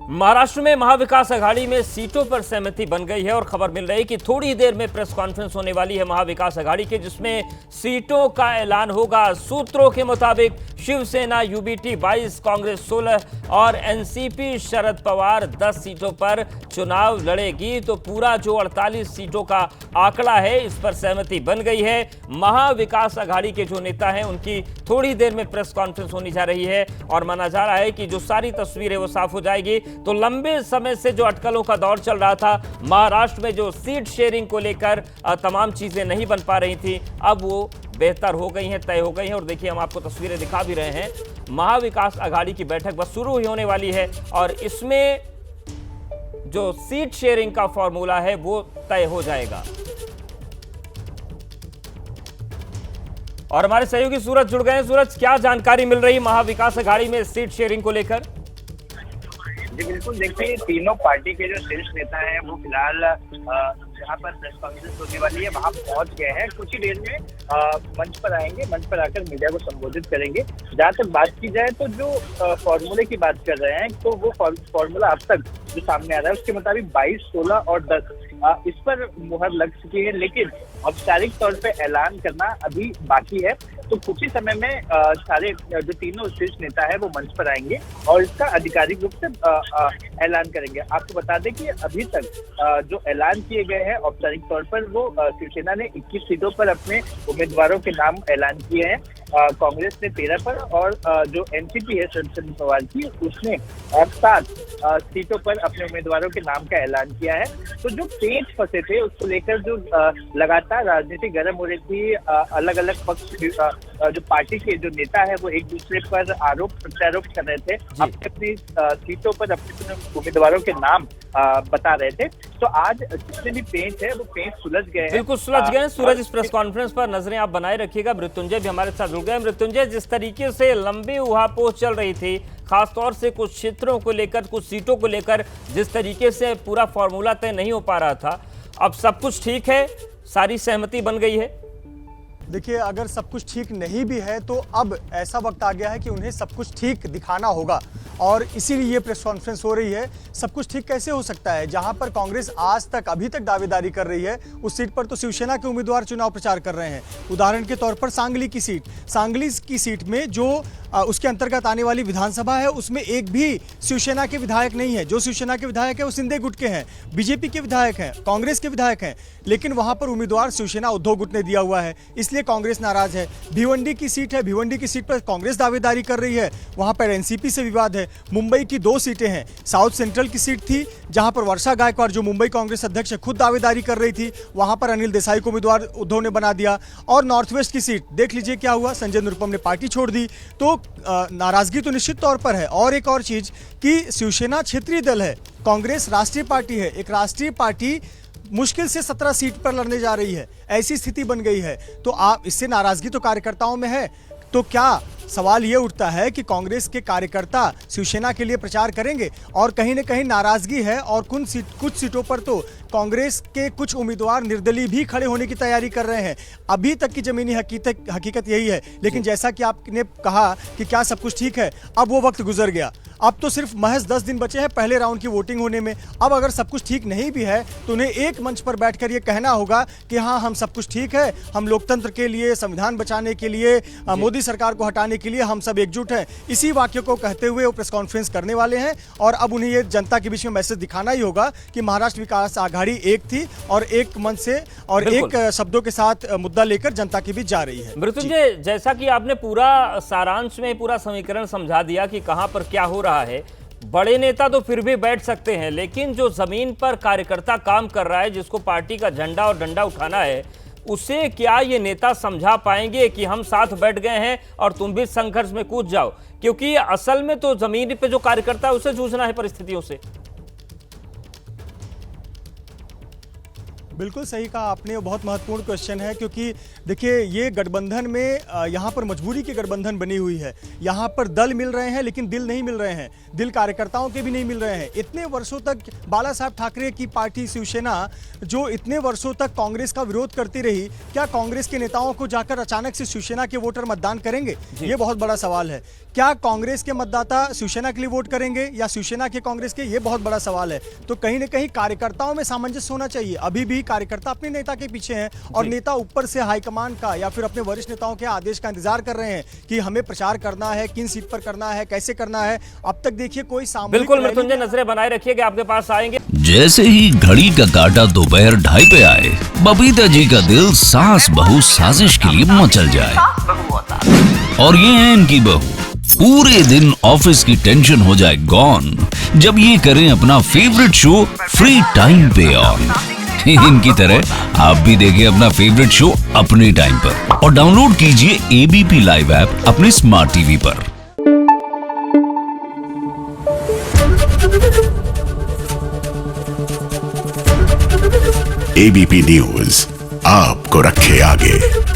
महाराष्ट्र में महाविकास आघाड़ी में सीटों पर सहमति बन गई है और खबर मिल रही है कि थोड़ी देर में प्रेस कॉन्फ्रेंस होने वाली है महाविकास आघाड़ी के, जिसमें सीटों का ऐलान होगा। सूत्रों के मुताबिक शिवसेना यूबीटी 22, कांग्रेस 16 और एनसीपी शरद पवार 10 सीटों पर चुनाव लड़ेगी। तो पूरा जो 48 सीटों का आंकड़ा है, इस पर सहमति बन गई है। महाविकास आघाड़ी के जो नेता हैं, उनकी थोड़ी देर में प्रेस कॉन्फ्रेंस होने जा रही है और माना जा रहा है कि जो सारी तस्वीर है वो साफ हो जाएगी। तो लंबे समय से जो अटकलों का दौर चल रहा था, महाराष्ट्र में जो सीट शेयरिंग को लेकर तमाम चीजें नहीं बन पा रही थी, अब वो बेहतर हो गई हैं, तय हो गई हैं। और देखिए, हम आपको तस्वीरें दिखा भी रहे हैं। महाविकास आघाड़ी की बैठक बस शुरू ही होने वाली है और इसमें जो सीट शेयरिंग का फॉर्मूला है वो तय हो जाएगा। और हमारे सहयोगी सूरज जुड़ गए हैं। सूरज, क्या जानकारी मिल रही महाविकास आघाड़ी में सीट शेयरिंग को लेकर? जी बिल्कुल, देखिए तीनों पार्टी के जो शीर्ष नेता हैं वो फिलहाल जहाँ पर प्रेस कॉन्फ्रेंस होने वाली है वहाँ पहुंच गए हैं। कुछ ही देर में मंच पर आएंगे, मंच पर आकर मीडिया को संबोधित करेंगे। जहाँ तक बात की जाए तो जो फॉर्मूले की बात कर रहे हैं, तो वो फॉर्मूला अब तक जो सामने आ रहा है उसके मुताबिक 22, 16 और 10 इस पर मुहर लग चुकी है, लेकिन औपचारिक तौर पे ऐलान करना अभी बाकी है। तो कुछ ही समय में सारे जो तीनों शीर्ष नेता है वो मंच पर आएंगे और इसका आधिकारिक रूप से ऐलान करेंगे। आपको बता दें कि अभी तक जो ऐलान किए गए हैं औपचारिक तौर पर, वो शिवसेना ने 21 सीटों पर अपने उम्मीदवारों के नाम ऐलान किए हैं, कांग्रेस ने 13 पर और जो एनसीपी है शरद पवार की, उसने 7 सीटों पर अपने उम्मीदवारों के नाम का ऐलान किया है। तो जो पेच फंसे थे उसको लेकर जो लगातार राजनीति गर्म हो रही थी, अलग अलग पक्ष जो पार्टी के जो नेता है वो एक दूसरे पर आरोप प्रत्यारोप कर रहे थे, अपनी सीटों पर अपने उम्मीदवारों के नाम बता रहे थे। तो आज जितने भी पेच है वो पेच सुलझ गए हैं, बिल्कुल सुलझ गए हैं। सूरज, इस प्रेस कॉन्फ्रेंस पर नजरें आप बनाए रखिएगा। मृत्युंजय भी हमारे साथ जुड़ गए। मृत्युंजय, जिस तरीके से लंबी उहापोह चल रही थी, खासतौर से कुछ क्षेत्रों को लेकर, कुछ सीटों को लेकर, जिस तरीके से पूरा फॉर्मूला तय नहीं हो पा रहा था, अब सब कुछ ठीक है, सारी सहमति बन गई है? देखिए, अगर सब कुछ ठीक नहीं भी है तो अब ऐसा वक्त आ गया है कि उन्हें सब कुछ ठीक दिखाना होगा और इसीलिए ये प्रेस कॉन्फ्रेंस हो रही है। सब कुछ ठीक कैसे हो सकता है? जहां पर कांग्रेस आज तक अभी तक दावेदारी कर रही है, उस सीट पर तो शिवसेना के उम्मीदवार चुनाव प्रचार कर रहे हैं। उदाहरण के तौर पर सांगली की सीट में जो उसके अंतर्गत आने वाली विधानसभा है, उसमें एक भी शिवसेना के विधायक नहीं है। जो शिवसेना के विधायक है वो शिंदे गुट के हैं, बीजेपी के विधायक हैं, कांग्रेस के विधायक हैं, लेकिन वहां पर उम्मीदवार शिवसेना उद्धव गुट ने दिया हुआ है, इसलिए कांग्रेस नाराज है। भिवंडी की सीट है, भिवंडी की सीट पर कांग्रेस दावेदारी कर रही है, वहां पर एनसीपी से विवाद है। मुंबई की 2 सीटें हैं, साउथ सेंट्रल की सीट थी जहां पर वर्षा गायकवाड़ जो मुंबई कांग्रेस अध्यक्ष है खुद दावेदारी कर रही थी, वहां पर अनिल देसाई को उम्मीदवार उद्धव ने बना दिया। और नॉर्थ वेस्ट की सीट देख लीजिए क्या हुआ, संजय निरुपम ने पार्टी छोड़ दी। तो नाराजगी तो निश्चित तौर पर है। और एक और चीज कि शिवसेना क्षेत्रीय दल है, कांग्रेस राष्ट्रीय पार्टी है। एक राष्ट्रीय पार्टी मुश्किल से 17 सीट पर लड़ने जा रही है, ऐसी स्थिति बन गई है। तो आप इससे नाराजगी तो कार्यकर्ताओं में है। तो क्या सवाल ये उठता है कि कांग्रेस के कार्यकर्ता शिवसेना के लिए प्रचार करेंगे? और कहीं न कहीं नाराजगी है और कुछ सीटों पर तो कांग्रेस के कुछ उम्मीदवार निर्दलीय भी खड़े होने की तैयारी कर रहे हैं। अभी तक की जमीनी हकीकत यही है। लेकिन जैसा कि आपने कहा कि क्या सब कुछ ठीक है, अब वो वक्त गुजर गया। अब तो सिर्फ महज 10 दिन बचे हैं पहले राउंड की वोटिंग होने में। अब अगर सब कुछ ठीक नहीं भी है तो उन्हें एक मंच पर बैठकर ये कहना होगा कि हाँ, हम सब कुछ ठीक है, हम लोकतंत्र के लिए, संविधान बचाने के लिए, मोदी सरकार को हटाने के लिए हम सब एकजुट हैं। इसी वाक्य को कहते हुए वो प्रेस कॉन्फ्रेंस करने वाले हैं और अब उन्हें ये जनता के बीच में मैसेज दिखाना ही होगा कि महाराष्ट्र विकास आघाड़ी एक थी और एक मन से और एक शब्दों के साथ मुद्दा लेकर जनता के बीच जा रही है। मृत्युंजय, जैसा कि आपने पूरा सारांश में पूरा समीकरण समझा दिया कि कहां पर क्या हो रहा है, बड़े नेता तो फिर भी बैठ सकते हैं, लेकिन जो जमीन पर कार्यकर्ता काम कर रहा है, जिसको पार्टी का झंडा और डंडा उठाना है, उसे क्या ये नेता समझा पाएंगे कि हम साथ बैठ गए हैं और तुम भी संघर्ष में कूद जाओ? क्योंकि असल में तो जमीन पे जो कार्यकर्ता है उसे जूझना है परिस्थितियों से। बिल्कुल सही कहा आपने, बहुत महत्वपूर्ण क्वेश्चन है, क्योंकि देखिए ये गठबंधन में यहाँ पर मजबूरी की गठबंधन बनी हुई है। यहाँ पर दल मिल रहे हैं लेकिन दिल नहीं मिल रहे हैं, दिल कार्यकर्ताओं के भी नहीं मिल रहे हैं। इतने वर्षों तक बाला साहब ठाकरे की पार्टी शिवसेना जो इतने वर्षों तक कांग्रेस का विरोध करती रही, क्या कांग्रेस के नेताओं को जाकर अचानक से शिवसेना के वोटर मतदान करेंगे? ये बहुत बड़ा सवाल है। क्या कांग्रेस के मतदाता शिवसेना के लिए वोट करेंगे या शिवसेना के कांग्रेस के? ये बहुत बड़ा सवाल है। तो कहीं ना कहीं कार्यकर्ताओं में सामंजस्य होना चाहिए। अभी भी कार्यकर्ता अपने नेता के पीछे हैं और नेता ऊपर से हाईकमान का या फिर अपने वरिष्ठ नेताओं के आदेश का इंतजार कर रहे हैं कि हमें प्रचार करना है, किन सीट पर करना है, कैसे करना है। अब तक देखिए कोई सामूहिक बिल्कुल मृत्युंजय, नजरें बनाए रखिएगा, आपके पास आएंगे। जैसे ही घड़ी का काटा दोपहर 2:30 पे आए, बबीता जी का दिल सास बहू साजिश के लिए मचल जाए। और ये है इनकी बहू, पूरे दिन ऑफिस की टेंशन हो जाए गॉन जब ये करें अपना फेवरेट शो फ्री टाइम पे ऑन। इनकी तरह आप भी देखिए अपना फेवरेट शो अपने टाइम पर और डाउनलोड कीजिए एबीपी लाइव ऐप अपने स्मार्ट टीवी पर। एबीपी न्यूज आपको रखे आगे।